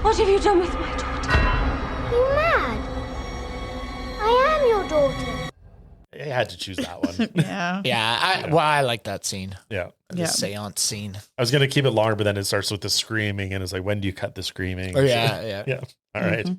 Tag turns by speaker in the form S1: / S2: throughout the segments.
S1: What have you done with my daughter?
S2: You mad? I am your daughter.
S3: I had to choose that one.
S4: Yeah. I like that scene.
S3: Yeah.
S4: The seance scene.
S3: I was going to keep it longer, but then it starts with the screaming, and it's like, when do you cut the screaming?
S4: Oh, yeah.
S3: Yeah. All right.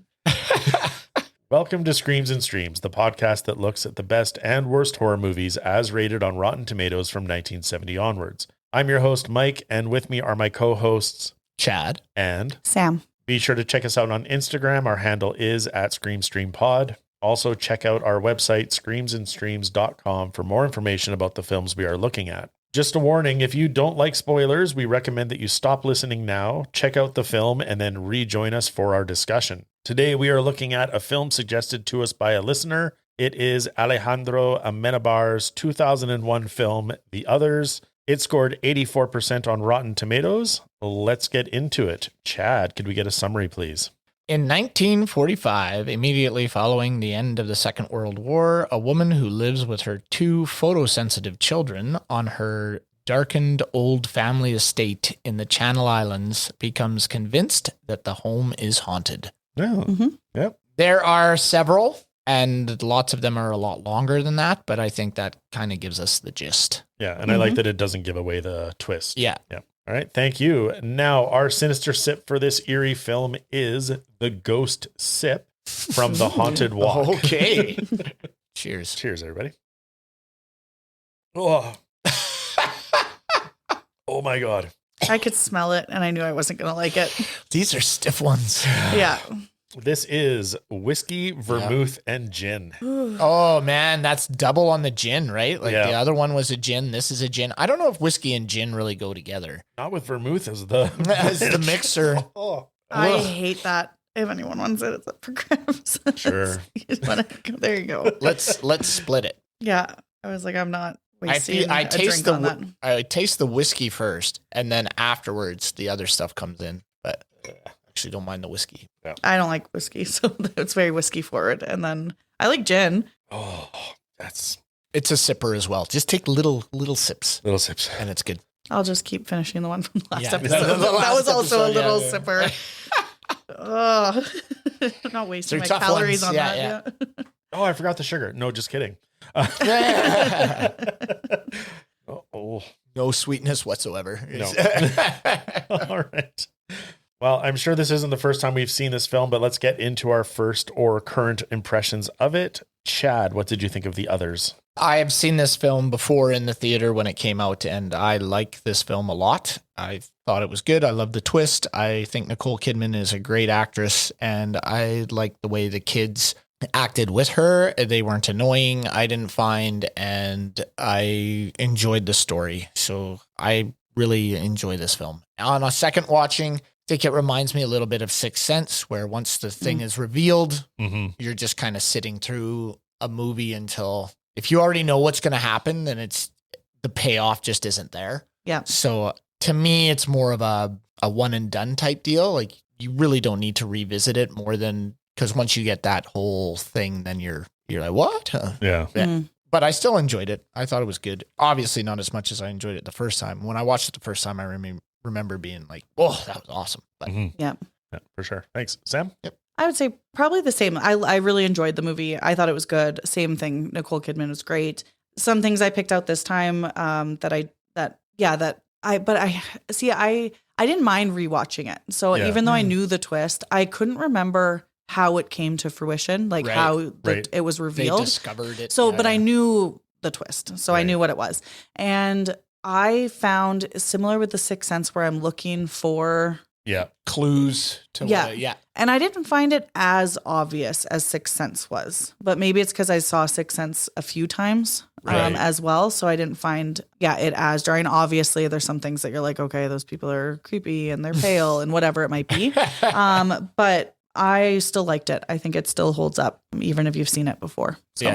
S3: Welcome to Screams and Streams, the podcast that looks at the best and worst horror movies as rated on Rotten Tomatoes from 1970 onwards. I'm your host, Mike, and with me are my co-hosts,
S4: Chad
S3: and
S5: Sam.
S3: Be sure to check us out on Instagram. Our handle is @ScreamStreamPod. Also, check out our website, screamsandstreams.com, for more information about the films we are looking at. Just a warning, if you don't like spoilers, we recommend that you stop listening now, check out the film, and then rejoin us for our discussion. Today, we are looking at a film suggested to us by a listener. It is Alejandro Amenábar's 2001 film, The Others. It scored 84% on Rotten Tomatoes. Let's get into it. Chad, could we get a summary, please?
S4: In 1945, immediately following the end of the Second World War, a woman who lives with her two photosensitive children on her darkened old family estate in the Channel Islands becomes convinced that the home is haunted.
S3: No. Yep.
S4: There are several, and lots of them are a lot longer than that, but I think that kind of gives us the gist.
S3: Yeah, and I like that it doesn't give away the twist.
S4: Yeah.
S3: Yeah. All right, thank you. Now, our sinister sip for this eerie film is the Ghost Sip from The Haunted Walk.
S4: Okay. Cheers.
S3: Cheers, everybody. Oh. Oh my God.
S5: I could smell it and I knew I wasn't going to like it.
S4: These are stiff ones.
S5: Yeah.
S3: This is whiskey, vermouth, and gin.
S4: Oh, man, that's double on the gin, right? Like
S3: Yeah.
S4: the other one was a gin. This is a gin. I don't know if whiskey and gin really go together.
S3: Not with vermouth as the
S4: As the mixer.
S3: Oh.
S5: I hate that. If anyone wants it, it's up for grabs.
S3: Sure.
S5: There you go.
S4: Let's split it.
S5: Yeah. I was like, I'm not wasting
S4: I
S5: a
S4: taste
S5: drink on that.
S4: I taste the whiskey first, and then afterwards the other stuff comes in. But I actually don't mind the whiskey.
S5: I don't like whiskey, so it's very whiskey forward. And then I like gin.
S3: Oh,
S4: It's a sipper as well. Just take little sips,
S3: little sips.
S4: and it's good.
S5: I'll just keep finishing the one from the last
S4: Yeah.
S5: episode.
S4: The last
S5: that was also
S4: episode,
S5: a little
S4: yeah.
S5: sipper. Oh, I'm not wasting my
S4: They're tough
S5: calories
S4: ones.
S5: on
S4: Yeah,
S5: that. Yeah.
S3: Oh, I forgot the sugar. No, just kidding. Oh,
S4: No sweetness whatsoever.
S3: no. All right. Well, I'm sure this isn't the first time we've seen this film, but let's get into our first or current impressions of it. Chad, what did you think of The Others?
S4: I have seen this film before in the theater when it came out, and I like this film a lot. I thought it was good. I love the twist. I think Nicole Kidman is a great actress, and I like the way the kids acted with her. They weren't annoying, I didn't find, and I enjoyed the story. So I really enjoy this film. On a second watching, I think it reminds me a little bit of Sixth Sense, where once the thing is revealed, you're just kind of sitting through a movie until, if you already know what's going to happen, then the payoff just isn't there.
S5: Yeah.
S4: So to me, it's more of a one and done type deal. Like, you really don't need to revisit it more than, because once you get that whole thing, then you're like, what?
S3: Yeah.
S4: But I still enjoyed it. I thought it was good. Obviously not as much as I enjoyed it the first time. When I watched it the first time, I remember being like, oh, that was awesome. But
S5: Yeah.
S3: Yeah, for sure. Thanks. Sam?
S4: Yep.
S5: I would say probably the same. I really enjoyed the movie. I thought it was good. Same thing. Nicole Kidman was great. Some things I picked out this time I didn't mind rewatching it. So
S3: Yeah.
S5: even though I knew the twist, I couldn't remember how it came to fruition, like
S4: Right.
S5: how
S3: Right.
S5: it was
S4: they
S5: revealed.
S4: discovered it.
S5: So,
S4: Yeah,
S5: but I
S4: yeah.
S5: knew the twist. So I
S3: Right.
S5: knew what it was. And I found similar with the Sixth Sense where I'm looking for,
S3: Yeah.
S4: clues to
S5: Yeah.
S4: yeah.
S5: and I didn't find it as obvious as Sixth Sense was, but maybe it's because I saw Sixth Sense a few times
S3: Right.
S5: as well. So I didn't find, it as jarring. Obviously there's some things that you're like, okay, those people are creepy and they're pale and whatever it might be. But I still liked it. I think it still holds up, even if you've seen it before. So,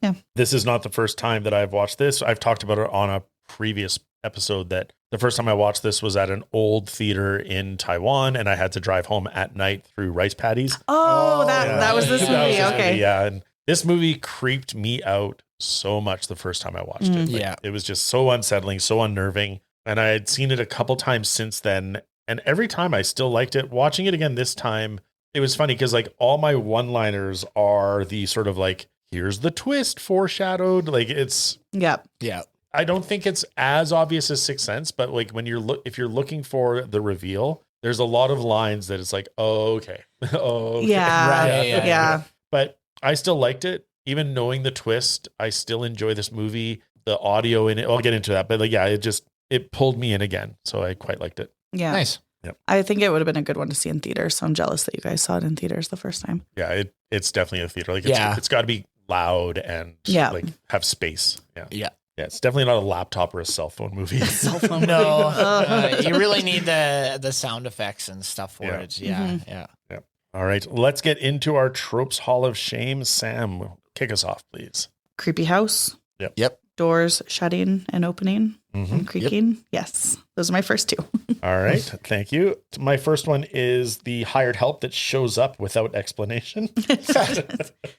S4: Yeah.
S3: This is not the first time that I've watched this. I've talked about it on a previous episode that the first time I watched this was at an old theater in Taiwan, and I had to drive home at night through rice paddies.
S5: Oh, that was this
S3: That
S5: movie.
S3: was this
S5: Okay.
S3: movie, yeah. And this movie creeped me out so much the first time I watched it. Like,
S4: Yeah.
S3: it was just so unsettling, so unnerving. And I had seen it a couple times since then. And every time I still liked it. Watching it again this time, it was funny because like all my one-liners are the sort of like, here's the twist foreshadowed. Like it's,
S5: Yep.
S4: Yeah.
S3: I don't think it's as obvious as Sixth Sense, but like when if you're looking for the reveal, there's a lot of lines that it's like, oh, okay. Oh, okay.
S5: Yeah.
S4: Right,
S5: Yeah.
S3: But I still liked it. Even knowing the twist, I still enjoy this movie. The audio in it, I'll get into that. But like, yeah, it pulled me in again. So I quite liked it.
S5: Yeah.
S4: Nice.
S5: I think it would have been a good one to see in theaters. So I'm jealous that you guys saw it in theaters the first time.
S3: Yeah, it's definitely a theater. Like it's got to be loud and like have space. Yeah.
S4: Yeah.
S3: Yeah, it's definitely not a laptop or a cell phone movie.
S5: Cell phone.
S4: No, you really need the sound effects and stuff for it. Yeah. Yeah.
S3: Yeah. All right, let's get into our tropes hall of shame. Sam, kick us off, please.
S5: Creepy house.
S4: Yep.
S5: Doors shutting and opening and creaking. Yes. Those are my first two.
S3: All right. Thank you. My first one is the hired help that shows up without explanation.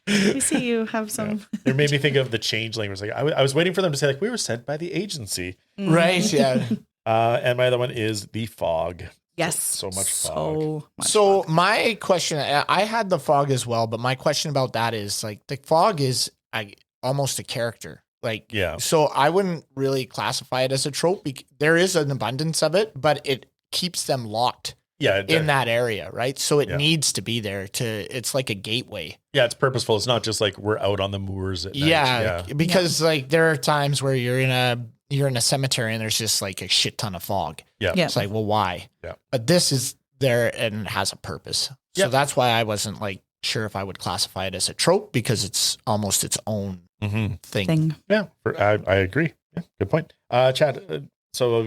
S5: I see you have some.
S3: Yeah. It made me think of the Changeling. It was like, I was waiting for them to say like, we were sent by the agency.
S4: Right. Yeah.
S3: And my other one is the fog.
S5: Yes.
S3: So much fog.
S4: So my question, I had the fog as well, but my question about that is like the fog is almost a character. Like,
S3: yeah.
S4: So I wouldn't really classify it as a trope. There is an abundance of it, but it keeps them locked in that area, right? So it needs to be there it's like a gateway.
S3: Yeah, it's purposeful. It's not just like we're out on the moors at night.
S4: Yeah, because like there are times where you're in a cemetery and there's just like a shit ton of fog.
S3: Yeah.
S4: It's like, well, why?
S3: Yeah.
S4: But this is there and it has a purpose. So that's why I wasn't like sure if I would classify it as a trope because it's almost its own thing.
S3: Yeah, I agree. Yeah, good point. Chad, so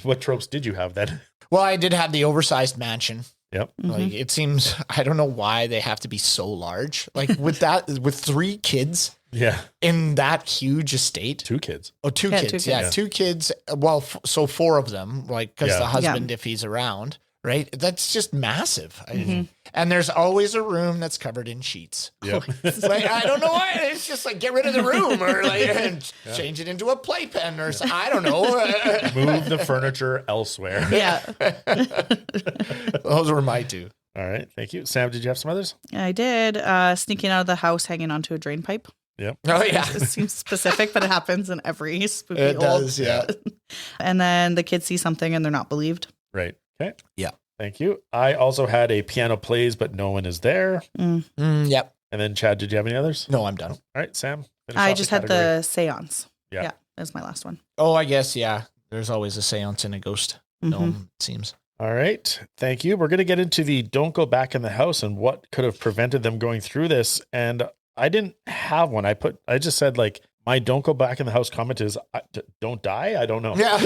S3: what tropes did you have then?
S4: Well, I did have the oversized mansion.
S3: Yep.
S4: Like it seems, I don't know why they have to be so large. Like with 3 kids.
S3: Yeah.
S4: In that huge estate.
S3: 2 kids.
S4: Oh, 2 kids. Yeah. 2 kids. Well, so 4 of them, like, because the husband, if he's around, right? That's just massive. And there's always a room that's covered in sheets.
S3: Yep.
S4: Like, I don't know why. It's just like, get rid of the room or like change it into a playpen or I don't know.
S3: Move the furniture elsewhere.
S5: Yeah.
S4: Those were my 2.
S3: All right. Thank you. Sam, did you have some others?
S5: I did. Sneaking out of the house, hanging onto a drain pipe.
S3: Yep.
S4: Oh, yeah.
S5: It seems specific, but it happens in every spooky
S4: It
S5: old.
S4: does, yeah.
S5: And then the kids see something and they're not believed.
S3: Right. Okay.
S4: Yeah.
S3: Thank you. I also had a piano plays, but no one is there.
S4: Yep.
S3: And then Chad, did you have any others?
S4: No, I'm done.
S3: All right, Sam.
S5: I just had the seance.
S3: Yeah.
S5: That was my last one.
S4: Oh, I guess, yeah. There's always a seance in a ghost film, it seems.
S3: All right. Thank you. We're going to get into the don't go back in the house and what could have prevented them going through this. And I didn't have one. I just said like my don't go back in the house comment is don't die. I don't know.
S4: Yeah.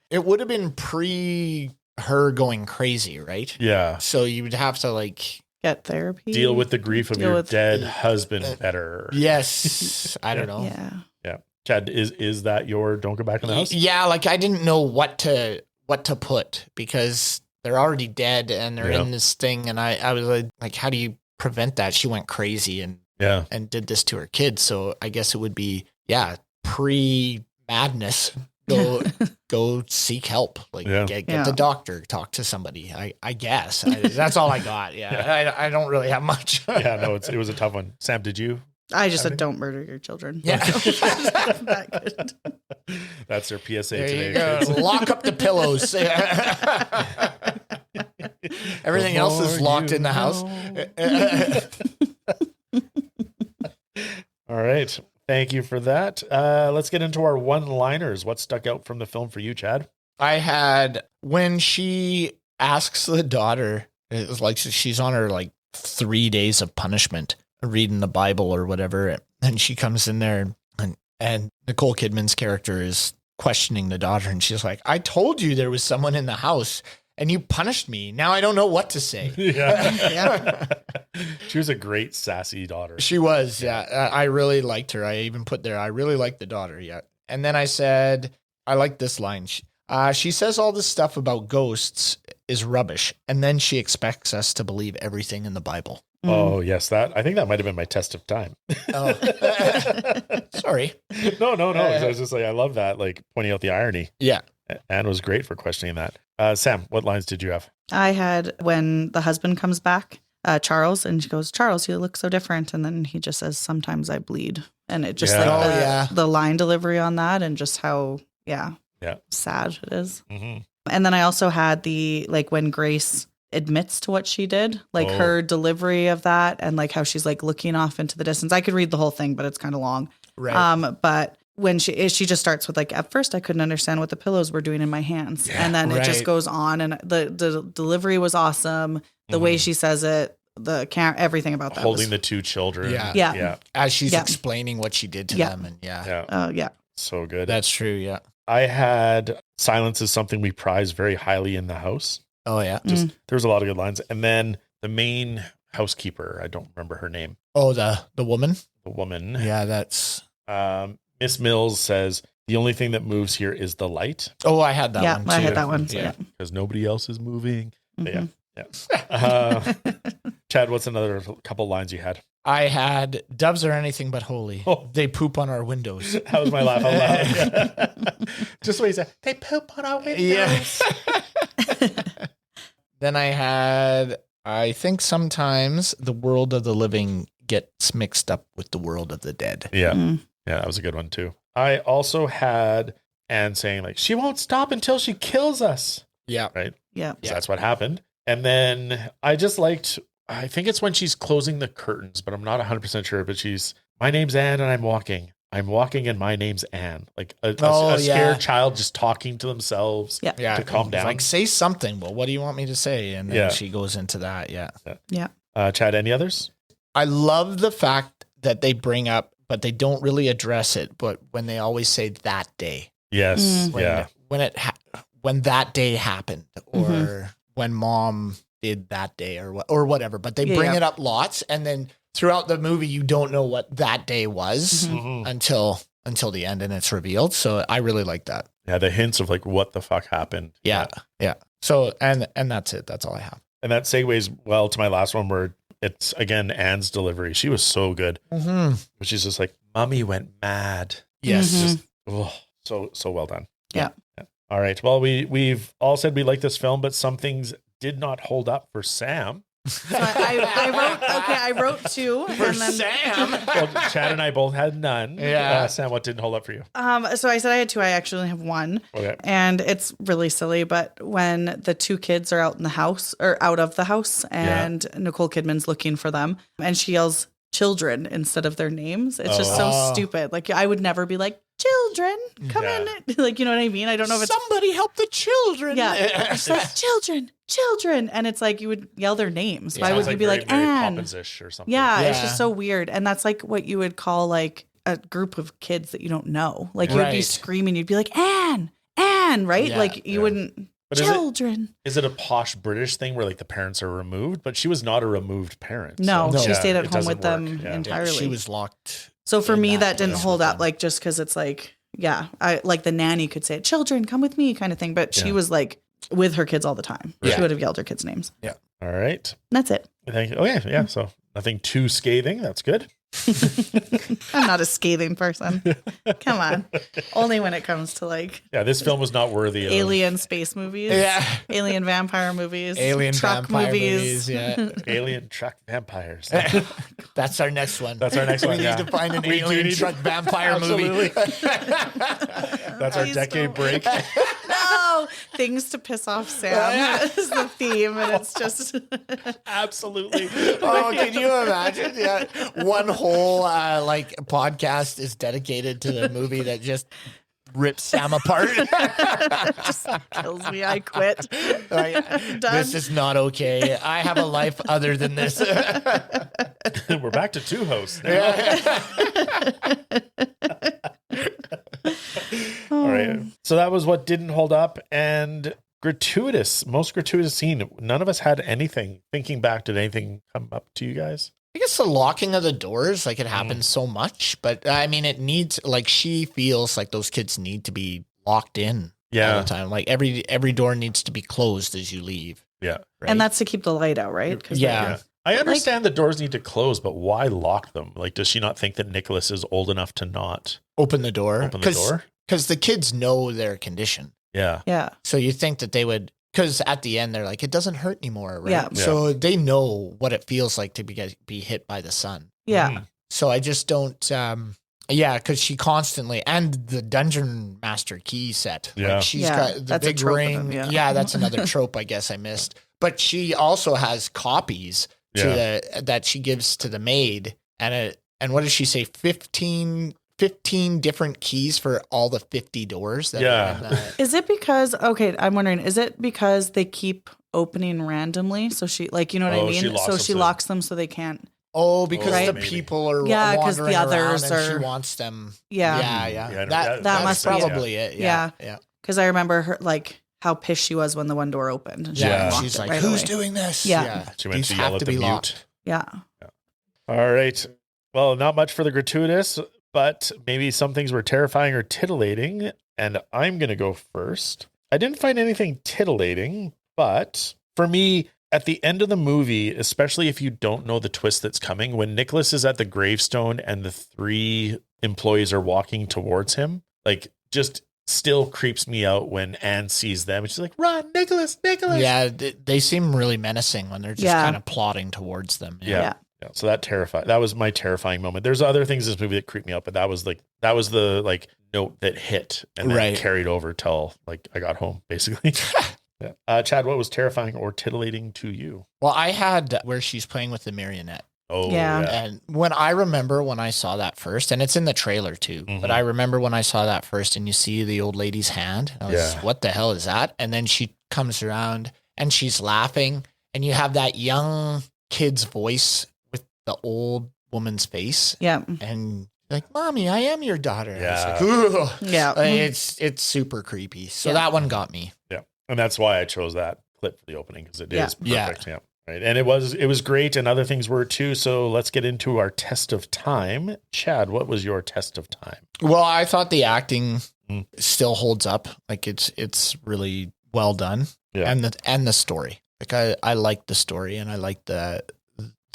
S4: It would have been pre her going crazy, right?
S3: Yeah.
S4: So you would have to like
S5: get therapy.
S3: Deal with the grief of your dead husband better.
S4: Yes. I don't know.
S5: Yeah.
S3: Yeah. Chad, is that your don't go back in the house?
S4: Yeah, like I didn't know what to put because they're already dead and they're in this thing and I was like how do you prevent that? She went crazy and did this to her kids. So I guess it would be pre madness. Go seek help. Like get the doctor, talk to somebody. I guess that's all I got. Yeah. I don't really have much.
S3: Yeah, no, it was a tough one. Sam, did you?
S5: I just said don't murder your children.
S4: Yeah.
S5: That good.
S3: That's their PSA
S4: there
S3: today.
S4: You go. Lock up the pillows. Everything else is locked in the house.
S3: All right. Thank you for that. Let's get into our one-liners. What stuck out from the film for you, Chad?
S4: I had when she asks the daughter, it was like she's on her like 3 days of punishment, reading the Bible or whatever, and she comes in there and Nicole Kidman's character is questioning the daughter, and she's like, "I told you there was someone in the house, and you punished me. Now I don't know what to say."
S3: Yeah. She was a great sassy daughter.
S4: She was, yeah. I really liked her. I even put there, I really liked the daughter, yeah. And then I said, I like this line. She says all this stuff about ghosts is rubbish, and then she expects us to believe everything in the Bible.
S3: Oh, yes. I think that might have been my test of time.
S4: Oh. Sorry.
S3: No. I was just like, I love that, like pointing out the irony.
S4: Yeah.
S3: Anne was great for questioning that. Sam, what lines did you have?
S5: I had when the husband comes back, Charles, and she goes, Charles, you look so different. And then he just says, sometimes I bleed. And it just the line delivery on that and just how, sad it is.
S3: Mm-hmm.
S5: And then I also had the, like when Grace admits to what she did, like her delivery of that and like how she's like looking off into the distance. I could read the whole thing, but it's kind of long.
S4: Right.
S5: But when she just starts with like, at first I couldn't understand what the pillows were doing in my hands. And then it just goes on and the delivery was awesome. The way she says it, everything about that.
S3: Holding the two children.
S5: Yeah.
S4: As she's explaining what she did to them. And
S3: So good.
S4: That's true. Yeah.
S3: I had silence is something we prize very highly in the house.
S4: Oh, yeah.
S3: Just there was a lot of good lines. And then the main housekeeper, I don't remember her name.
S4: Oh, the woman?
S3: The woman.
S4: Yeah, that's...
S3: Miss Mills says, the only thing that moves here is the light.
S4: Oh, I had that one too.
S5: I had that one.
S3: Yeah. Because nobody else is moving.
S5: Mm-hmm.
S3: Yeah. Chad, what's another couple lines you had?
S4: I had doves are anything but holy.
S3: Oh.
S4: They poop on our windows.
S3: That was my laugh out loud. Just what he said. They poop on our windows.
S4: Yes. Then I had, I think sometimes the world of the living gets mixed up with the world of the dead.
S3: Yeah. Yeah, that was a good one too. I also had Anne saying like, she won't stop until she kills us.
S4: Yeah.
S3: Right?
S5: Yeah.
S3: So that's what happened. And then I just liked, I think it's when she's closing the curtains, but I'm not 100% sure, but my name's Anne and I'm walking. I'm walking and my name's Anne. Like a scared child just talking to themselves to calm down.
S4: Like, say something. Well, what do you want me to say? And then she goes into that. Yeah.
S3: Chad, any others?
S4: I love the fact that they bring up, but they don't really address it. But when they always say that day.
S3: Yes.
S4: When that day happened or when mom did that day or whatever, but they bring it up lots. And then throughout the movie, you don't know what that day was until the end and it's revealed. So I really like that.
S3: Yeah. The hints of like what the fuck happened.
S4: Yeah. So, and that's it. That's all I have.
S3: And that segues well to my last one where it's again, Anne's delivery. She was so good. But she's just like, Mommy went mad.
S4: Yes.
S3: Just, so well done.
S5: Yeah.
S3: All right. Well, we've all said we like this film, but some things did not hold up for Sam.
S5: So I wrote two.
S4: For Sam.
S3: Well, Chad and I both had none.
S4: Yeah.
S3: Sam, what didn't hold up for you?
S5: So I said I had two. I actually have one.
S3: Okay.
S5: And it's really silly, but when the two kids are out in the house or out of the house and Nicole Kidman's looking for them and she yells children instead of their names. It's just so stupid. Like I would never be like, children, come in. Like, you know what I mean? I don't know if it's
S4: somebody help the children.
S5: Yeah. It's like children. And it's like you would yell their names. Why would you be like Anne?
S3: Or something.
S5: Yeah, it's just so weird. And that's like what you would call like a group of kids that you don't know. Like you'd be screaming, you'd be like, Anne, right?
S4: Yeah,
S5: like you wouldn't.
S3: But
S5: children.
S3: Is it a posh British thing where like the parents are removed? But she was not a removed parent.
S5: No, she stayed at home with them entirely.
S4: She was locked.
S5: So for me, that didn't hold up. Like just because it's like, I like the nanny could say, children, come with me kind of thing. But she was like with her kids all the time. She would have yelled her kids' names.
S3: Yeah. All right.
S5: And that's it.
S3: Thank you. Oh yeah. So nothing too scathing. That's good.
S5: I'm not a scathing person. Come on. Only when it comes to like
S3: this film was not worthy of
S5: alien space movies. Alien vampire movies.
S4: Alien
S5: truck
S4: vampire
S5: movies.
S3: Alien truck vampires.
S4: That's our next one.
S3: That's our next one.
S4: We need to find an alien truck vampire movie.
S3: That's our decade break.
S5: No, things to piss off Sam is the theme, and it's just
S3: absolutely.
S4: Oh, can you imagine? Yeah, one whole like podcast is dedicated to the movie that just rips Sam apart.
S5: Just kills me. I quit.
S4: This is not okay. I have a life other than this.
S3: We're back to two hosts now. All right. So that was what didn't hold up. And most gratuitous scene. None of us had anything. Thinking back, did anything come up to you guys?
S4: I guess the locking of the doors, like it happens so much, but I mean, it needs, like she feels like those kids need to be locked in all the time. Like every door needs to be closed as you leave.
S3: Yeah.
S4: Right?
S5: And that's to keep the light out, right?
S3: I understand the doors need to close, but why lock them? Like, does she not think that Nicholas is old enough to not
S4: open the door?
S3: Because
S4: the kids know their condition.
S3: Yeah.
S5: Yeah.
S4: So you think that they would because at the end they're like, it doesn't hurt anymore, right?
S5: Yeah.
S4: So they know what it feels like to be hit by the sun.
S5: Yeah.
S4: So I just don't. Because she constantly, and the dungeon master key set.
S3: Yeah.
S4: Like she's
S5: Yeah,
S4: got the
S5: that's a
S4: big
S5: trope of
S4: ring.
S5: them,
S4: Yeah.
S5: yeah.
S4: That's another trope I guess I missed. But she also has copies that she gives to the maid, and what does she say? 15 different keys for all the 50 doors. That are in the,
S5: Is it because, okay, I'm wondering, is it because they keep opening randomly? So she, like, you know what I mean? So she locks them so they can't.
S4: because the
S3: maybe.
S4: people are
S5: Yeah, 'cause the
S4: wandering
S5: others
S4: around and
S5: are-
S4: she wants them.
S5: Yeah.
S3: Yeah,
S4: That
S5: that must
S4: must
S5: be it.
S4: probably it.
S5: Yeah.
S4: Yeah.
S5: Because I remember her, like, how pissed she was when the one door opened. And she
S3: Yeah.
S5: unlocked
S4: She's
S5: it
S4: like,
S5: right
S4: who's
S5: away.
S4: doing this?
S5: Yeah.
S3: She went
S4: These
S3: to yell
S4: have
S3: at
S4: to
S3: the
S4: be
S3: mute.
S4: locked.
S5: Yeah.
S3: All right. Well, not much for the gratuitous, but maybe some things were terrifying or titillating. And I'm going to go first. I didn't find anything titillating, but for me, at the end of the movie, especially if you don't know the twist that's coming, when Nicholas is at the gravestone and the 3 employees are walking towards him, like, just still creeps me out when Anne sees them. And she's like, run, Nicholas.
S4: Yeah, they seem really menacing when they're just kind of plodding towards them.
S3: Yeah. So that was my terrifying moment. There's other things in this movie that creeped me out, but that was the like note that hit and then carried over till like I got home, basically. Yeah. Chad, what was terrifying or titillating to you?
S4: Well, I had where she's playing with the marionette.
S3: Oh,
S5: Yeah.
S4: And when I saw that first, and it's in the trailer too, but I remember when I saw that first and you see the old lady's hand, I was, what the hell is that? And then she comes around and she's laughing and you have that young kid's voice with the old woman's face.
S5: Yeah.
S4: And like, Mommy, I am your daughter.
S3: Yeah.
S4: It's like, ugh.
S5: Yeah.
S4: It's super creepy. So that one got me.
S3: Yeah. And that's why I chose that clip for the opening, because it is
S4: Yeah.
S3: perfect. Yeah. Right. And it was great, and other things were too. So let's get into our test of time. Chad, what was your test of time?
S4: Well, I thought the acting still holds up. Like it's really well done.
S3: Yeah.
S4: And the story. Like I liked the story and I liked the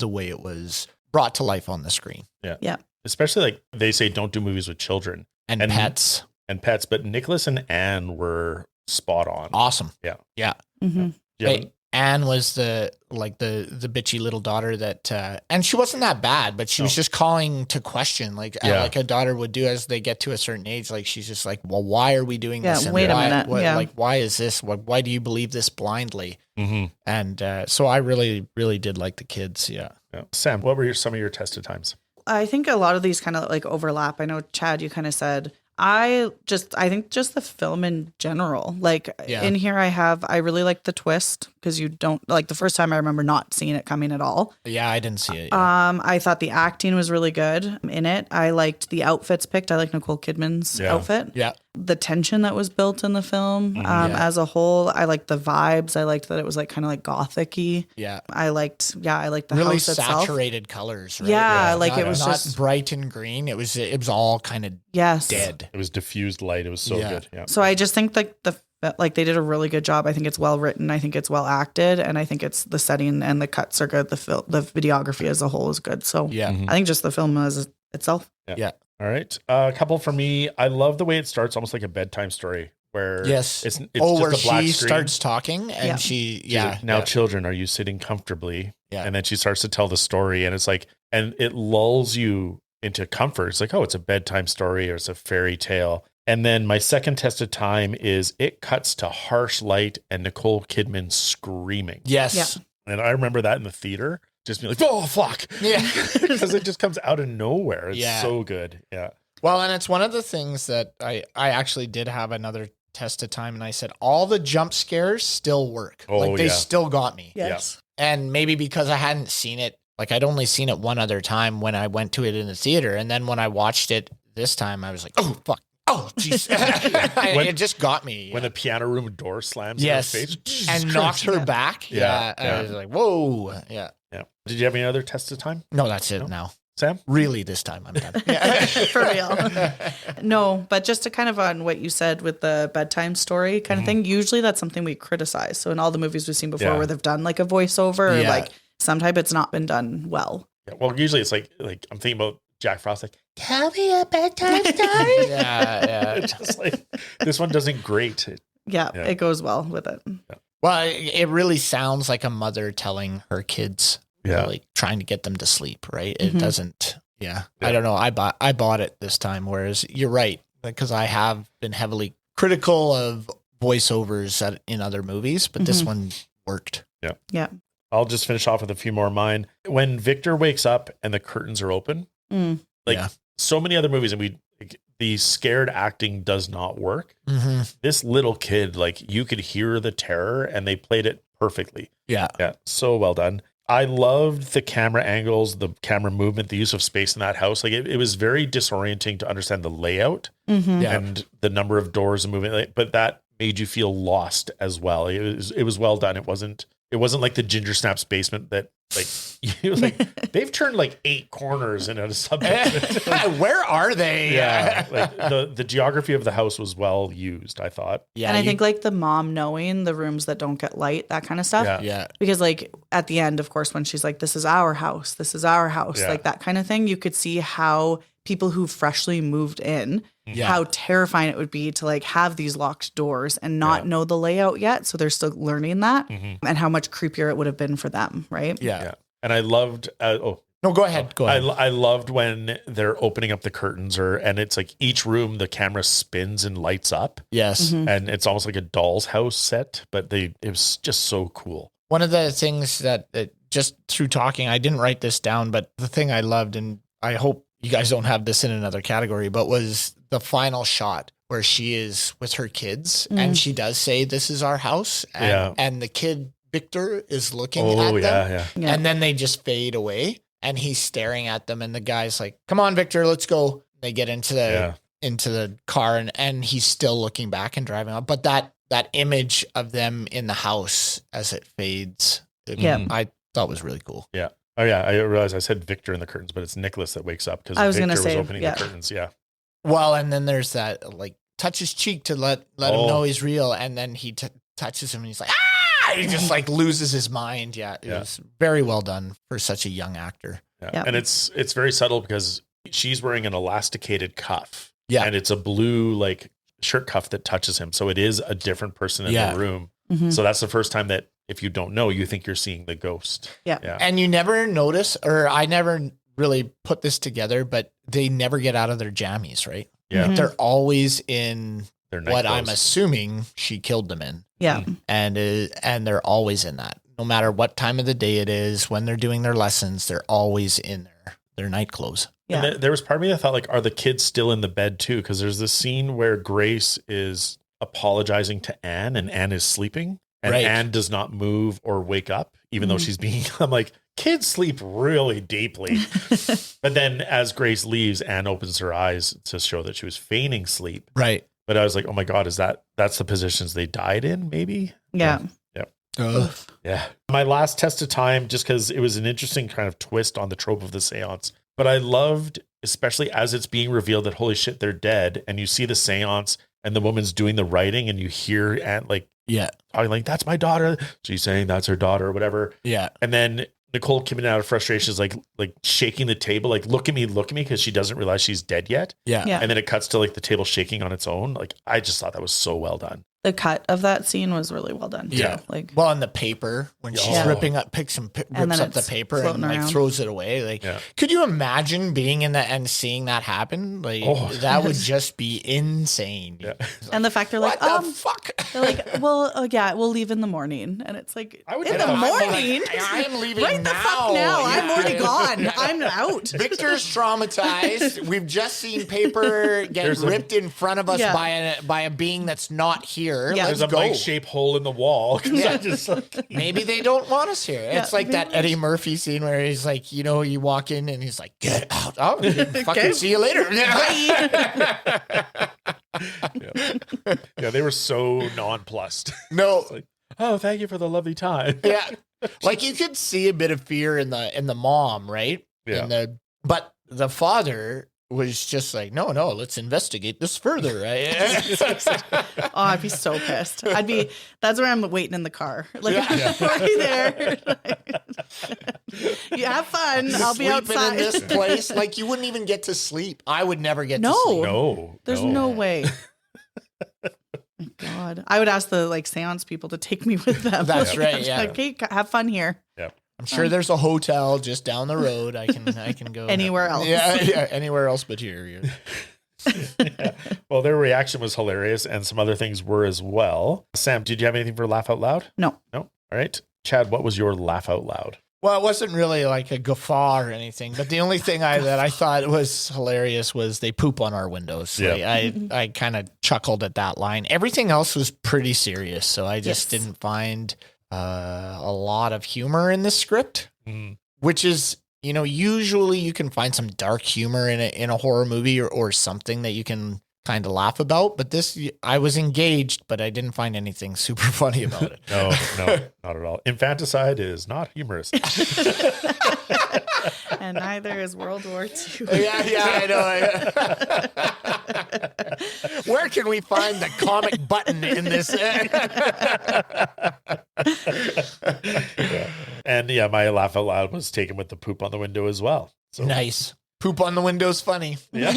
S4: way it was brought to life on the screen.
S3: Yeah.
S5: Yeah.
S3: Especially like they say don't do movies with children
S4: And pets.
S3: and pets, but Nicholas and Anne were spot on.
S4: Awesome.
S3: Yeah.
S4: Yeah.
S5: Mm-hmm.
S3: Yeah.
S4: Anne was the bitchy little daughter that, and she wasn't that bad, but she was just calling to question, like a daughter would do as they get to a certain age. Like she's just like, well, why are we doing this?
S5: Yeah,
S4: And
S5: wait a
S4: why,
S5: minute.
S4: Like, why is this? Why do you believe this blindly?
S3: Mm-hmm.
S4: And so I really, really did like the kids. Yeah.
S3: Sam, what were some of your tested times?
S5: I think a lot of these kind of like overlap. I know, Chad, you kind of said, I think just the film in general, like in here I really like the twist, because you don't like the first time I remember not seeing it coming at all.
S4: Yeah, I didn't see it.
S5: I thought the acting was really good in it. I liked the outfits picked. I like Nicole Kidman's outfit.
S4: Yeah.
S5: The tension that was built in the film as a whole. I liked the vibes. I liked that it was like kind of like gothic-y.
S4: Yeah.
S5: I liked the
S4: really
S5: house itself.
S4: saturated colors, right?
S5: Yeah, like it was
S4: not
S5: just
S4: bright and green. It was all kind of dead.
S3: It was diffused light. It was so good. Yeah.
S5: So I just think like they did a really good job. I think it's well written. I think it's well acted, and I think it's the setting and the cuts are good. The videography as a whole is good. So I think just the film as itself.
S4: Yeah.
S3: All right. A couple for me. I love the way it starts almost like a bedtime story where it's just
S4: where
S3: a black
S4: she
S3: screen.
S4: starts talking and
S3: She's like, now children, are you sitting comfortably?
S4: Yeah.
S3: And then she starts to tell the story, and it's like, and it lulls you into comfort. It's like, oh, it's a bedtime story or it's a fairy tale. And then my second test of time is it cuts to harsh light and Nicole Kidman screaming.
S4: Yes.
S5: Yeah.
S3: And I remember that in the theater, just being like, oh, fuck.
S4: Yeah.
S3: Because it just comes out of nowhere. It's so good. Yeah.
S4: Well, and it's one of the things that I actually did have another test of time, and I said, all the jump scares still work.
S3: Oh,
S4: like they still got me.
S5: Yes.
S4: And maybe because I hadn't seen it, like I'd only seen it one other time when I went to it in the theater. And then when I watched it this time, I was like, oh, fuck. Oh, jeez. It just got me.
S3: When the piano room door slams in her face.
S4: And knocks her back.
S3: Yeah.
S4: I was like, whoa. Yeah.
S3: Yeah. Did you have any other tests of time?
S4: No, that's it now.
S3: Sam?
S4: Really, this time I'm done.
S5: For real. No, but just to kind of on what you said with the bedtime story kind of thing, usually that's something we criticize. So in all the movies we've seen before where they've done like a voiceover or like some type, it's not been done well.
S3: Yeah, well, usually it's like I'm thinking about Jack Frost, like, tell me a bedtime story.
S4: Yeah.
S3: It's just like, this one doesn't grate.
S5: It goes well with it.
S3: Yeah.
S4: Well, it really sounds like a mother telling her kids, like trying to get them to sleep, right? It doesn't. Yeah. I don't know. I bought it this time, whereas you're right, because I have been heavily critical of voiceovers in other movies, but this one worked.
S3: Yeah.
S5: Yeah.
S3: I'll just finish off with a few more of mine. When Victor wakes up and the curtains are open, so many other movies, and the scared acting does not work. This little kid, like, you could hear the terror, and they played it perfectly. Yeah. So well done. I loved the camera angles, the camera movement, the use of space in that house. Like, it was very disorienting to understand the layout and the number of doors and moving, but that made you feel lost as well. It was well done. It wasn't like the Ginger Snaps basement that, like, they've turned like 8 corners in a subject.
S4: Where are they?
S3: Yeah. Like the geography of the house was well used, I thought.
S5: Yeah. And I think like the mom knowing the rooms that don't get light, that kind of stuff.
S4: Yeah.
S5: Because like at the end, of course, when she's like, this is our house, like that kind of thing, you could see how people who freshly moved in, how terrifying it would be to like have these locked doors and not know the layout yet. So they're still learning that, and how much creepier it would have been for them. Right.
S3: Yeah. And I loved,
S4: no, go ahead.
S3: I loved when they're opening up the curtains and it's like each room, the camera spins and lights up.
S4: Yes.
S3: And it's almost like a doll's house set, but it was just so cool.
S4: One of the things that just through talking, I didn't write this down, but the thing I loved, and I hope you guys don't have this in another category, but was the final shot where she is with her kids and she does say, this is our house. And the kid, Victor, is looking at them. And then they just fade away and he's staring at them. And the guy's like, come on, Victor, let's go. They get into the car and he's still looking back and driving up. But that image of them in the house as it fades, I thought was really cool.
S3: Yeah. Oh yeah, I realized I said Victor in the curtains, but it's Nicholas that wakes up because Victor was opening the curtains. Yeah.
S4: Well, and then there's that like touch his cheek to let him know he's real, and then he touches him and he's like, ah! He just like loses his mind. Yeah, it was very well done for such a young actor.
S3: Yeah, and it's very subtle because she's wearing an elasticated cuff.
S4: Yeah,
S3: and it's a blue like shirt cuff that touches him, so it is a different person in the room. So that's the first time that, if you don't know, you think you're seeing the ghost.
S5: Yeah.
S4: And you never notice, or I never really put this together, but they never get out of their jammies, right?
S3: Yeah.
S4: They're always in
S3: their
S4: what
S3: clothes.
S4: I'm assuming she killed them in.
S5: Yeah.
S4: And they're always in that. No matter what time of the day it is, when they're doing their lessons, they're always in their night clothes.
S5: Yeah.
S3: And there was part of me that thought, like, are the kids still in the bed too? Because there's this scene where Grace is apologizing to Anne and Anne is sleeping. And Anne does not move or wake up, even though she's being, I'm like, kids sleep really deeply. But then as Grace leaves, Anne opens her eyes to show that she was feigning sleep.
S4: Right.
S3: But I was like, oh my God, that's the positions they died in, maybe?
S5: Yeah.
S3: Yeah. My last test of time, just because it was an interesting kind of twist on the trope of the seance. But I loved, especially as it's being revealed that, holy shit, they're dead. And you see the seance and the woman's doing the writing and you hear Anne like, talking like, that's my daughter. She's saying that's her daughter or whatever.
S4: Yeah.
S3: And then Nicole Kidman out of frustration is like shaking the table, like, look at me, because she doesn't realize she's dead yet.
S5: Yeah.
S3: And then it cuts to like the table shaking on its own. Like, I just thought that was so well done.
S5: The cut of that scene was really well done.
S4: Yeah.
S5: Too. Like,
S4: well, and the paper, when she's ripping up, rips up the paper and like throws it away. Like, could you imagine being in that and seeing that happen? Like, that would just be insane.
S3: Yeah.
S5: And the fact they're like,
S4: what the fuck?
S5: They're like, well, we'll leave in the morning. And it's like, in the morning?
S4: I'm leaving
S5: right
S4: now.
S5: The fuck now. I'm already gone. I'm out.
S4: Victor's traumatized. We've just seen paper get ripped in front of us by a being that's not here.
S5: Yeah.
S3: There's a mic-shaped hole in the wall. I just, like,
S4: maybe they don't want us here. It's like that Eddie Murphy scene where he's like, you walk in and he's like, get out. Oh, fucking see you later.
S3: They were so nonplussed.
S4: No.
S3: Like, oh, thank you for the lovely time.
S4: Yeah. Like, you could see a bit of fear in the mom, right?
S3: Yeah.
S4: But the father was just like, no, let's investigate this further. Right?
S5: I'd be so pissed. That's where I'm waiting in the car. Like, right there. You have fun. I'll be outside.
S4: In this place. Like, you wouldn't even get to sleep. I would never get to sleep.
S3: No.
S5: There's no way. God, I would ask the seance people to take me with them.
S4: That's right. Yeah.
S5: Okay, have fun here.
S4: I'm sure there's a hotel just down the road. I can go
S5: Anywhere else.
S4: Yeah, anywhere else but here.
S3: Yeah. Well, their reaction was hilarious, and some other things were as well. Sam, did you have anything for laugh out loud?
S5: No.
S3: All right. Chad, what was your laugh out loud?
S4: Well, it wasn't really like a guffaw or anything, but the only thing that I thought was hilarious was they poop on our windows.
S3: Yeah.
S4: I kind of chuckled at that line. Everything else was pretty serious, so I just didn't find a lot of humor in the script, which is, usually you can find some dark humor in a horror movie or something that you can kind of laugh about. But this, I was engaged, but I didn't find anything super funny about it.
S3: No, not at all. Infanticide is not humorous.
S5: And neither is World War II.
S4: Yeah, I know. Where can we find the comic button in this?
S3: Yeah. And my laugh out loud was taken with the poop on the window as well. So
S4: Nice. Poop on the window's funny.
S3: Yeah.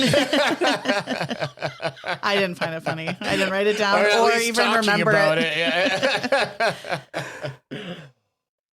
S5: I didn't find it funny. I didn't write it down
S4: at
S5: or
S4: least
S5: even
S4: talking
S5: remember
S4: about
S5: it.
S4: Yeah.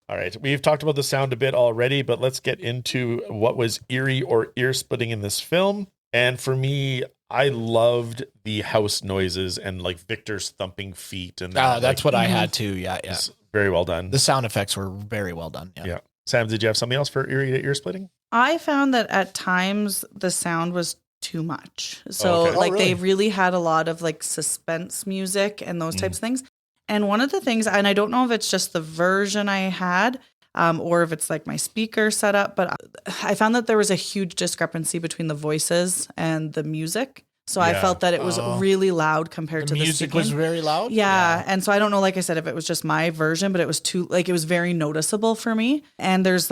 S3: All right. We've talked about the sound a bit already, but let's get into what was eerie or ear splitting in this film. And for me, I loved the house noises and Victor's thumping feet. And
S4: That's what I had too. Yeah.
S3: it's very well done.
S4: The sound effects were very well done.
S3: Yeah. Sam, did you have something else for eerie to ear splitting?
S5: I found that at times the sound was too much. So
S3: Okay.
S5: they really had a lot of suspense music and those types of things. And one of the things, and I don't know if it's just the version I had or if it's my speaker setup, but I found that there was a huge discrepancy between the voices and the music. So I felt that it was really loud compared to the
S4: music
S5: speaking.
S4: was very loud.
S5: Yeah. And so I don't know, like I said, if it was just my version, but it was too, it was very noticeable for me. And there's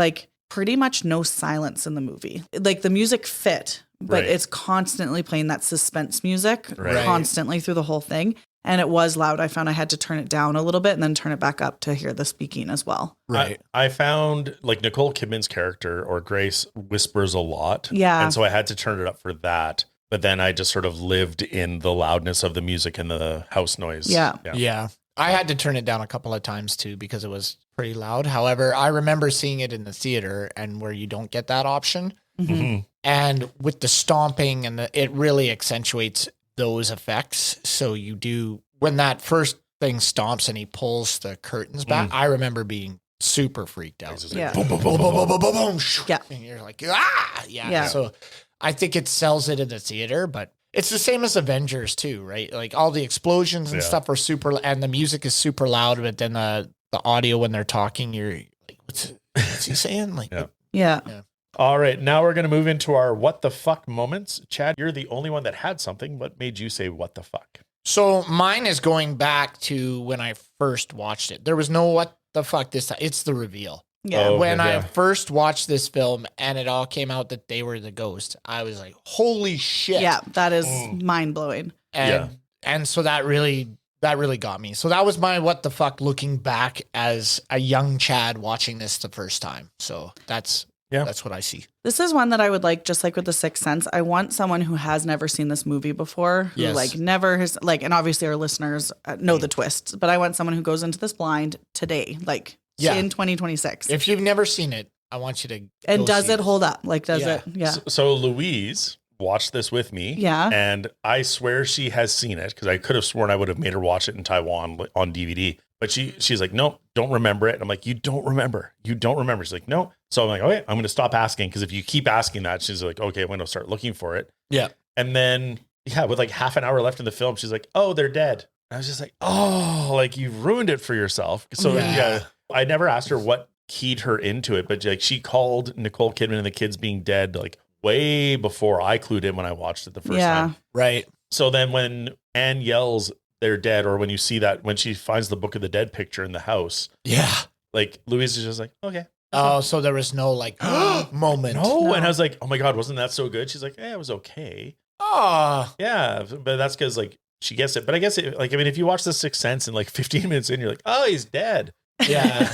S5: pretty much no silence in the movie. The music fit, but
S3: Right.
S5: it's constantly playing that suspense music
S3: Right.
S5: constantly through the whole thing. And it was loud. I found I had to turn it down a little bit and then turn it back up to hear the speaking as well.
S4: Right.
S3: I found Nicole Kidman's character or Grace whispers a lot.
S5: Yeah.
S3: And so I had to turn it up for that. But then I just sort of lived in the loudness of the music and the house noise.
S4: Yeah. I had to turn it down a couple of times too because it was pretty loud. However, I remember seeing it in the theater and where you don't get that option.
S3: Mm-hmm.
S4: And with the stomping and it really accentuates those effects. So you do, when that first thing stomps and he pulls the curtains back, I remember being super freaked out.
S5: Yeah.
S4: Boom, boom, boom, boom, boom, boom, boom, boom.
S5: Yeah.
S4: And you're like, ah,
S5: Yeah.
S4: So I think it sells it in the theater, but it's the same as Avengers too, right? All the explosions and stuff are super, and the music is super loud, but then the audio when they're talking, you're like, what's he saying?
S5: Yeah.
S3: All right. Now we're going to move into our what the fuck moments. Chad, you're the only one that had something. What made you say what the fuck?
S4: So mine is going back to when I first watched it. There was no what the fuck this time. It's the reveal.
S5: Yeah.
S3: Oh,
S4: When I
S3: yeah.
S4: first watched this film and it all came out that they were the ghost, I was like, holy shit.
S5: Yeah. That is mind blowing.
S4: And so that really got me. So that was my what the fuck looking back as a young Chad watching this the first time. So that's what I see.
S5: This is one that I would like, just like with The Sixth Sense. I want someone who has never seen this movie before, who
S4: Yes.
S5: never has, and obviously our listeners know the twists, but I want someone who goes into this blind today, in 2026.
S4: If you've never seen it, I want you to
S5: And
S4: go
S5: does
S4: see
S5: it hold up? Does
S4: Yeah.
S5: it? Yeah.
S3: So Louise watched this with me.
S5: Yeah.
S3: And I swear she has seen it because I could have sworn I would have made her watch it in Taiwan on DVD. But she's like, no, don't remember it. And I'm like, you don't remember. She's like, no. So I'm like, okay, I'm going to stop asking because if you keep asking that, she's like, okay, I'm going to start looking for it.
S4: Yeah.
S3: And then, with half an hour left in the film, she's like, oh, they're dead. And I was just like, oh, you've ruined it for yourself. So I never asked her what keyed her into it, but she called Nicole Kidman and the kids being dead way before I clued in when I watched it the first time.
S4: Right.
S3: So then when Anne yells they're dead, or when you see that when she finds the Book of the Dead picture in the house, Louise is just like, okay.
S4: Oh, so there was no moment.
S3: No. And I was like, oh my God, wasn't that so good? She's like, it was okay.
S4: Oh,
S3: Yeah. But that's because she gets it. But I guess if you watch The Sixth Sense and 15 minutes in, you're like, oh, he's dead.
S4: yeah.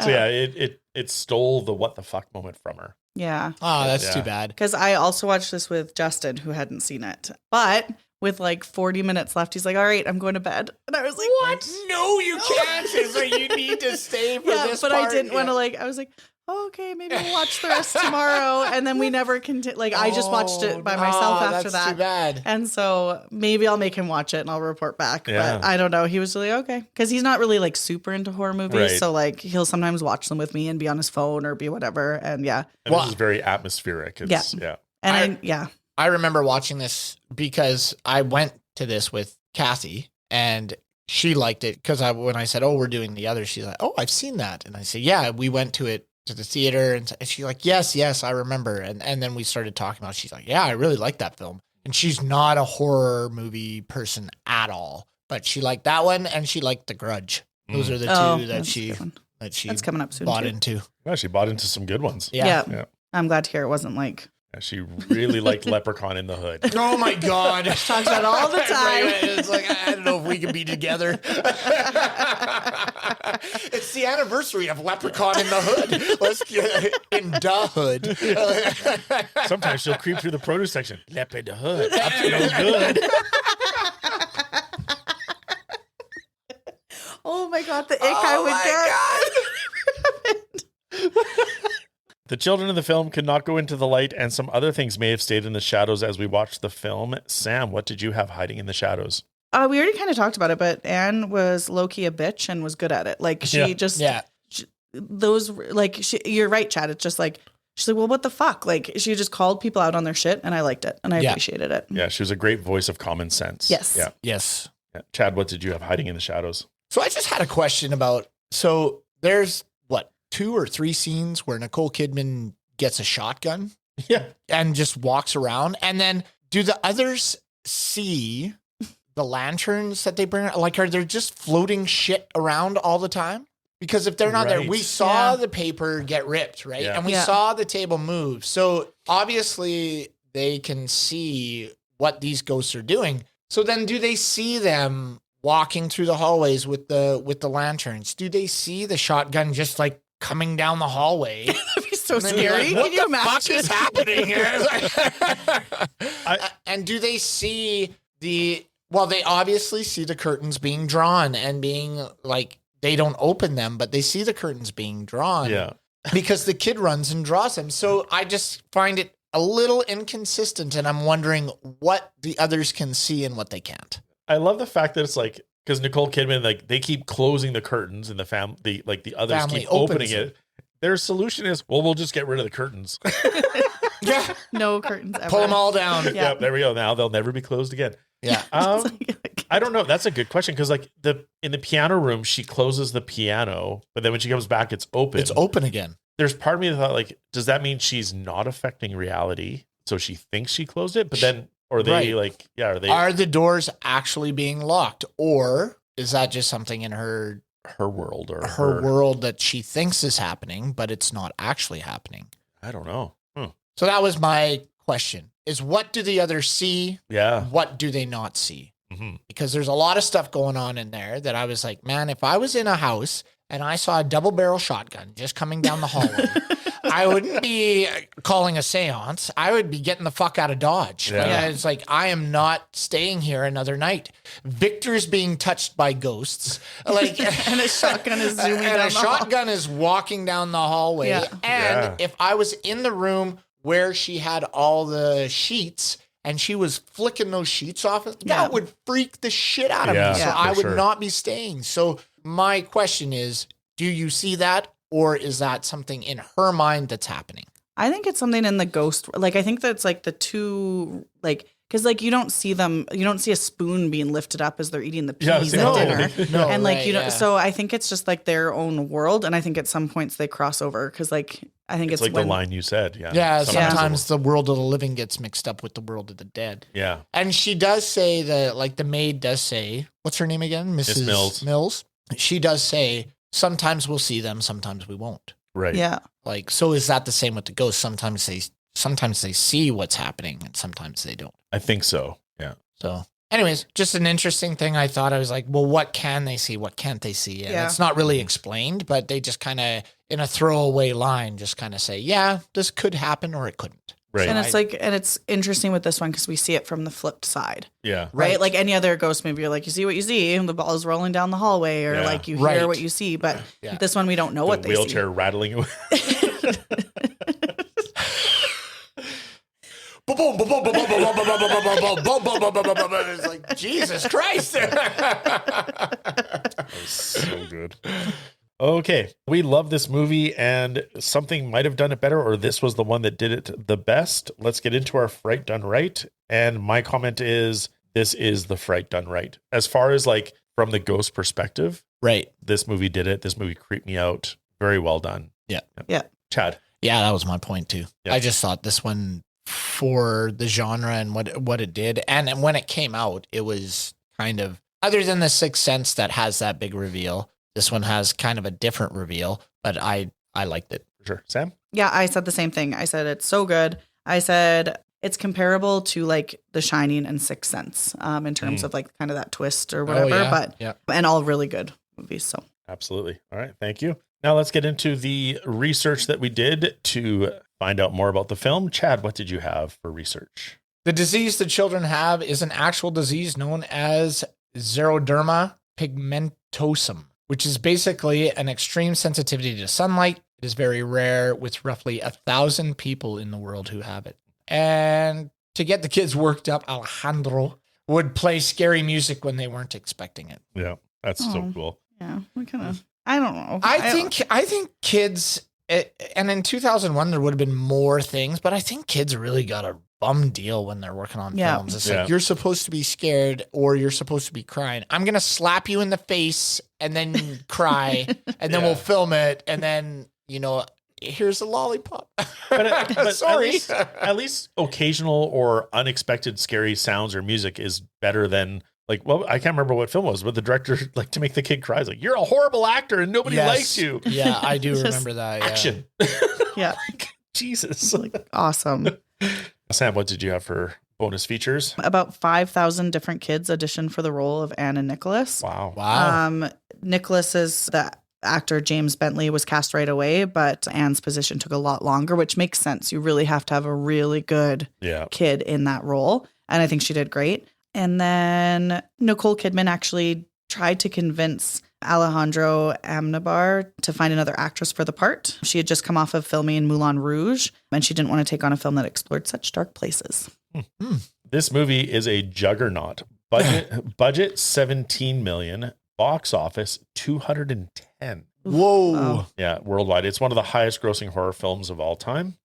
S3: So it stole the what the fuck moment from her.
S5: Yeah.
S4: Oh, that's
S3: Yeah.
S4: too bad.
S5: Because I also watched this with Justin, who hadn't seen it. But with like 40 minutes left. He's like, all right, I'm going to bed. And I was like,
S4: What? No, you can't. It's like you need to stay for this
S5: but
S4: part.
S5: I didn't want to I was like, oh, okay, maybe we'll watch the rest tomorrow. And then we never continued. Like, I just watched it by myself after
S4: that's
S5: that.
S4: too bad.
S5: And so maybe I'll make him watch it and I'll report back.
S3: Yeah.
S5: But I don't know. He was really okay. Because he's not really like super into horror movies.
S3: Right.
S5: So like he'll sometimes watch them with me and be on his phone or be whatever. And yeah.
S3: And this is very atmospheric. It's, yeah.
S5: And
S4: I remember watching this because I went to this with Kathy and she liked it because when I said, oh, we're doing the other, she's like, oh, I've seen that. And I said, yeah, we went to it to the theater. And she's like, yes, I remember. And then we started talking about it. She's like, yeah, I really like that film. And she's not a horror movie person at all, but she liked that one and she liked The Grudge. Those are the two that she
S5: that's coming up soon
S4: bought
S5: too.
S4: into.
S3: Yeah, she bought into some good ones.
S5: Yeah. I'm glad to hear it wasn't like.
S3: Yeah, she really liked Leprechaun in the Hood.
S4: Oh my God.
S5: Talks about it all the time.
S4: It's like, I don't know if we can be together. It's the anniversary of Leprechaun in the Hood. Let's get in the Hood.
S3: Sometimes she'll creep through the produce section. Lep in the Hood. Up to no good.
S5: Oh my God, the ick I would get.
S3: The children in the film could not go into the light, and some other things may have stayed in the shadows as we watched the film. Sam, what did you have hiding in the shadows?
S5: We already kind of talked about it, but Anne was low-key a bitch and was good at it. Like she you're right, Chad. It's just like, she's like, well, what the fuck? Like she just called people out on their shit and I liked it and I appreciated it.
S3: Yeah, she was a great voice of common sense.
S5: Yes.
S3: Yeah.
S4: Yes.
S3: Yeah. Chad, what did you have hiding in the shadows?
S4: So I just had a question about, so there's 2 or 3 scenes where Nicole Kidman gets a shotgun and just walks around. And then do the others see the lanterns that they bring? Like, are they just floating shit around all the time? Because if they're not there, we saw the paper get ripped, right?
S3: Yeah.
S4: And we saw the table move. So obviously they can see what these ghosts are doing. So then do they see them walking through the hallways with the lanterns? Do they see the shotgun just like coming down the hallway?
S5: That'd be so scary.
S4: Like, what
S5: Can you imagine?
S4: fuck is happening here? And do they see they obviously see the curtains being drawn and being like, they don't open them, but they see the curtains being drawn.
S3: Yeah.
S4: Because the kid runs and draws them. So I just find it a little inconsistent, and I'm wondering what the others can see and what they can't.
S3: I love the fact that it's like, because Nicole Kidman, like, they keep closing the curtains and the others keep opening it. Their solution is, well, we'll just get rid of the curtains.
S4: Yeah.
S5: No curtains ever.
S4: Pull them all down.
S5: Yeah.
S3: Yep, there we go. Now they'll never be closed again.
S4: Yeah.
S3: I don't know. That's a good question, because like in the piano room, she closes the piano, but then when she comes back, it's open.
S4: It's open again.
S3: There's part of me that thought, like, does that mean she's not affecting reality? So she thinks she closed it, but then, or they
S4: are the doors actually being locked, or is that just something in her
S3: world or
S4: her world that she thinks is happening, but it's not actually happening?
S3: I don't know.
S4: So that was my question: is what do the others see?
S3: Yeah.
S4: What do they not see?
S3: Mm-hmm.
S4: Because there's a lot of stuff going on in there that I was like, man, if I was in a house and I saw a double barrel shotgun just coming down the hallway, I wouldn't be calling a seance. I would be getting the fuck out of Dodge.
S3: Yeah.
S4: Like, it's like, I am not staying here another night. Victor's being touched by ghosts. Like,
S5: and a shotgun is zooming down
S4: and
S5: the
S4: a shotgun is walking down the hallway.
S5: Yeah.
S4: And if I was in the room where she had all the sheets and she was flicking those sheets off, that would freak the shit out of me. So I would not be staying. So my question is, do you see that? Or is that something in her mind that's happening?
S5: I think it's something in the ghost. Like, I think that's like the two, like, because like you don't see a spoon being lifted up as they're eating the peas at dinner.
S4: No,
S5: and like, so I think it's just like their own world. And I think at some points they cross over because like, I think it's
S3: like the line you said. Yeah.
S4: Yeah. Sometimes the world of the living gets mixed up with the world of the dead.
S3: Yeah.
S4: And she does say that, like the maid does say, what's her name again? Mrs. Mills. She does say, sometimes we'll see them, sometimes we won't.
S3: Right.
S5: Yeah.
S4: Like, so is that the same with the ghosts? Sometimes they see what's happening and sometimes they don't.
S3: I think so. Yeah.
S4: So anyways, just an interesting thing. I thought, I was like, well, what can they see? What can't they see? And it's not really explained, but they just kind of, in a throwaway line, just kind of say, yeah, this could happen or it couldn't.
S3: Right.
S5: And it's like, and it's interesting with this one because we see it from the flipped side,
S3: Yeah.
S5: right? Like any other ghost movie, you're like, you see what you see, and the ball is rolling down the hallway, or
S3: Yeah.
S5: like you
S4: Right.
S5: hear what you see. But
S4: Yeah.
S5: this one, we don't know
S3: The
S5: what they
S3: wheelchair rattling away.
S4: It's like, Jesus Christ.
S3: That was so good. Okay. We love this movie, and something might have done it better, or this was the one that did it the best. Let's get into our fright done right. And my comment is, this is the fright done right. As far as like from the ghost perspective,
S4: Right.
S3: this movie did it. This movie creeped me out. Very well done.
S4: Yeah.
S5: Yeah.
S3: Chad.
S4: Yeah, that was my point too.
S3: Yeah.
S4: I just thought this one, for the genre and what it did, and when it came out, it was kind of, other than The Sixth Sense that has that big reveal, this one has kind of a different reveal, but I liked it.
S3: For sure. Sam?
S5: Yeah, I said the same thing. I said it's so good. I said it's comparable to like The Shining and Sixth Sense in terms of like kind of that twist or whatever, but and all really good movies. So
S3: Absolutely. All right. Thank you. Now let's get into the research that we did to find out more about the film. Chad, what did you have for research?
S4: The disease the children have is an actual disease known as xeroderma pigmentosum, which is basically an extreme sensitivity to sunlight. It is very rare, with roughly 1,000 people in the world who have it. And to get the kids worked up, Alejandro would play scary music when they weren't expecting it.
S3: Yeah, that's so cool.
S5: yeah, what kind of, I don't know.
S4: I think kids, and in 2001 there would have been more things, but I think kids really got a bum deal when they're working on films. It's like, you're supposed to be scared or you're supposed to be crying. I'm going to slap you in the face and then cry, and then we'll film it, and then, here's a lollipop.
S3: But
S4: Sorry.
S3: At least occasional or unexpected scary sounds or music is better than like, well, I can't remember what film it was, but the director, like, to make the kid cry, is like, you're a horrible actor and nobody likes you.
S4: Yeah, I do remember that. Yeah.
S3: Action.
S5: Yeah.
S3: Jesus.
S5: Like, awesome.
S3: Sam, what did you have for bonus features?
S5: About 5,000 different kids auditioned for the role of Anne and Nicholas.
S3: Wow.
S5: Nicholas is the actor James Bentley was cast right away, but Anne's position took a lot longer, which makes sense. You really have to have a really good kid in that role. And I think she did great. And then Nicole Kidman actually tried to convince Alejandro Amenábar to find another actress for the part. She had just come off of filming Moulin Rouge, and she didn't want to take on a film that explored such dark places.
S3: This movie is a juggernaut. Budget 17 million, box office 210.
S4: Whoa.
S5: Wow.
S3: Yeah, worldwide. It's one of the highest grossing horror films of all time.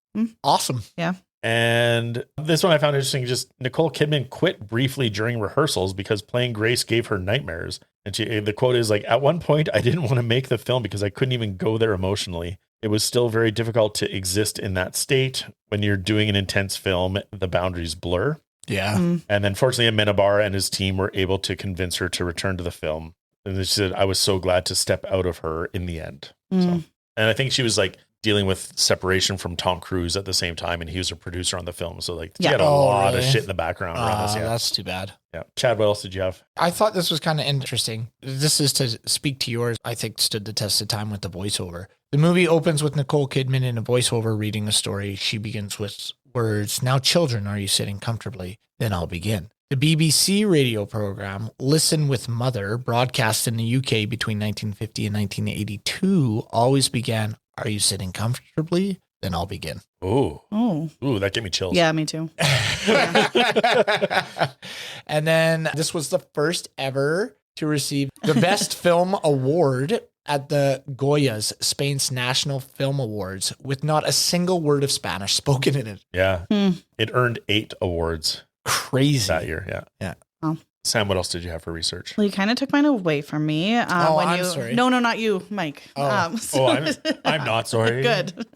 S4: Awesome.
S5: Yeah.
S3: And this one I found interesting. Just Nicole Kidman quit briefly during rehearsals because playing Grace gave her nightmares. And the quote is like, at one point, I didn't want to make the film because I couldn't even go there emotionally. It was still very difficult to exist in that state. When you're doing an intense film, the boundaries blur.
S4: Yeah.
S3: And then fortunately, Amenábar and his team were able to convince her to return to the film. And she said, I was so glad to step out of her in the end. So, and I think she was like dealing with separation from Tom Cruise at the same time, and he was a producer on the film. So like she had a lot of shit in the background around this. Yeah.
S4: That's too bad.
S3: Yeah. Chad, what else did you have?
S4: I thought this was kind of interesting. This is to speak to yours. I think stood the test of time with the voiceover. The movie opens with Nicole Kidman in a voiceover reading a story. She begins with words, "Now children, are you sitting comfortably? Then I'll begin." The BBC radio program Listen with Mother, broadcast in the UK between 1950 and 1982, always began, "Are you sitting comfortably? Then I'll begin."
S3: Ooh.
S5: Oh.
S3: Ooh, that gave me chills.
S5: Yeah, me too.
S4: And then this was the first ever to receive the Best Film Award at the Goyas, Spain's National Film Awards, with not a single word of Spanish spoken in it.
S3: Yeah. It earned 8 awards
S4: Crazy.
S3: that year. Yeah.
S4: Yeah.
S5: Oh.
S3: Sam, what else did you have for research?
S5: Well, you kind of took mine away from me.
S4: I'm sorry.
S5: No, not you, Mike.
S3: I'm not sorry.
S5: Good.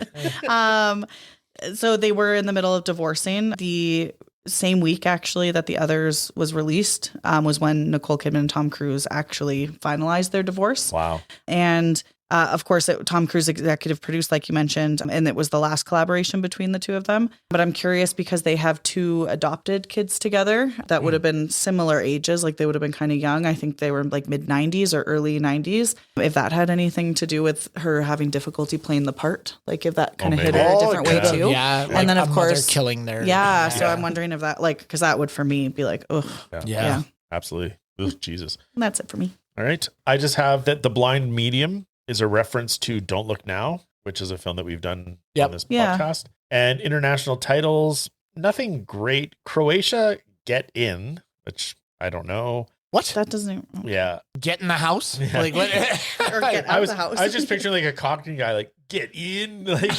S5: So they were in the middle of divorcing. The same week, actually, that The Others was released was when Nicole Kidman and Tom Cruise actually finalized their divorce.
S3: Wow.
S5: And Of course, Tom Cruise executive produced, like you mentioned, and it was the last collaboration between the two of them. But I'm curious because they have 2 adopted kids together that would have been similar ages, like they would have been kind of young. I think they were like mid 90s or early 90s. If that had anything to do with her having difficulty playing the part, like if that kind of hit her a different way too.
S4: Yeah,
S5: and then of course
S4: killing their.
S5: Yeah, so I'm wondering if that because that would for me be like, ugh.
S3: Yeah. Absolutely. Ugh, Jesus.
S5: And that's it for me.
S3: All right. I just have that The Blind Medium is a reference to Don't Look Now, which is a film that we've done on this podcast. And international titles, nothing great. Croatia, Get In, which I don't know.
S4: What?
S5: That doesn't.
S3: Yeah.
S4: Get in the house?
S3: Yeah.
S4: Like what?
S5: Or get out of the house.
S3: I was just picturing like a Cockney guy, like, get in. Like,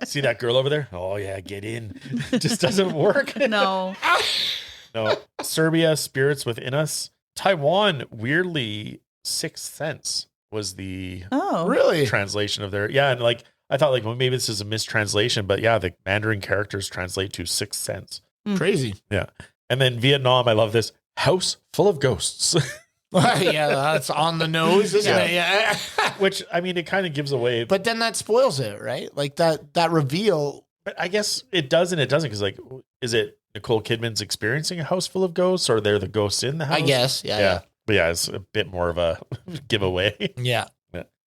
S3: see that girl over there? Oh, yeah, get in. It just doesn't work.
S5: No.
S3: No. Serbia, Spirits Within Us. Taiwan, weirdly, Sixth Sense was the
S4: really
S3: translation of their. Yeah. And like, I thought like, well, maybe this is a mistranslation, but yeah, the Mandarin characters translate to Sixth Sense.
S4: Crazy.
S3: Yeah. And then Vietnam, I love this. House full of ghosts.
S4: Yeah, that's on the nose, isn't it? Yeah.
S3: Which, I mean, it kind of gives away.
S4: But then that spoils it, right? Like that reveal.
S3: But I guess it does and it doesn't. Because, like, is it Nicole Kidman's experiencing a house full of ghosts, or they're the ghosts in the house?
S4: I guess. Yeah.
S3: But yeah, it's a bit more of a giveaway.
S4: Yeah.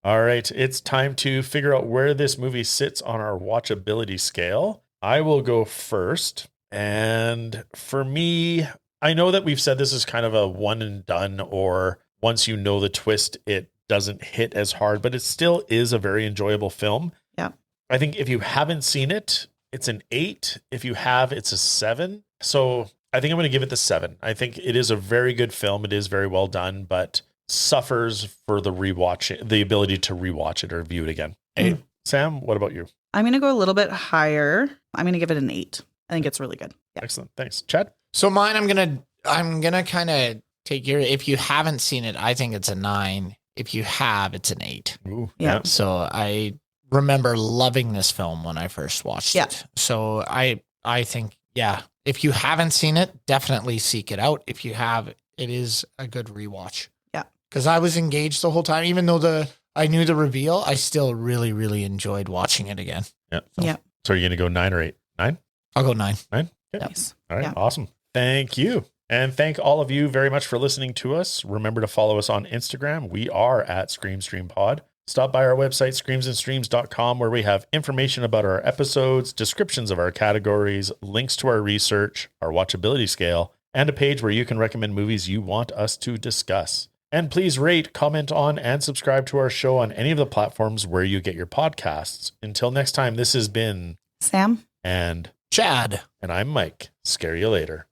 S3: All right. It's time to figure out where this movie sits on our watchability scale. I will go first. And for me, I know that we've said this is kind of a one and done, or once you know the twist, it doesn't hit as hard, but it still is a very enjoyable film.
S5: Yeah.
S3: I think if you haven't seen it, it's an 8. If you have, it's a 7. So I think I'm going to give it the 7. I think it is a very good film. It is very well done, but suffers for the ability to rewatch it or view it again. Hey, Sam, what about you?
S5: I'm going to go a little bit higher. I'm going to give it an 8. I think it's really good. Yeah.
S3: Excellent. Thanks. Chad?
S4: So mine, I'm gonna kind of take your. If you haven't seen it, I think it's a 9. If you have, it's an 8.
S3: Ooh,
S5: Yeah.
S4: So I remember loving this film when I first watched it. So I think, yeah, if you haven't seen it, definitely seek it out. If you have, it is a good rewatch.
S5: Yeah.
S4: Because I was engaged the whole time, even though I knew the reveal, I still really, really enjoyed watching it again.
S3: Yeah.
S5: Yeah.
S3: So are you going to go 9 or 8? 9?
S4: I'll go 9.
S3: 9? Okay.
S5: Nice.
S3: All right.
S5: Yeah.
S3: Awesome. Thank you. And thank all of you very much for listening to us. Remember to follow us on Instagram. We are at ScreamStreamPod. Stop by our website, screamsandstreams.com, where we have information about our episodes, descriptions of our categories, links to our research, our watchability scale, and a page where you can recommend movies you want us to discuss. And please rate, comment on, and subscribe to our show on any of the platforms where you get your podcasts. Until next time, this has been
S5: Sam?
S3: and
S4: Chad.
S3: I'm Mike. Scare you later.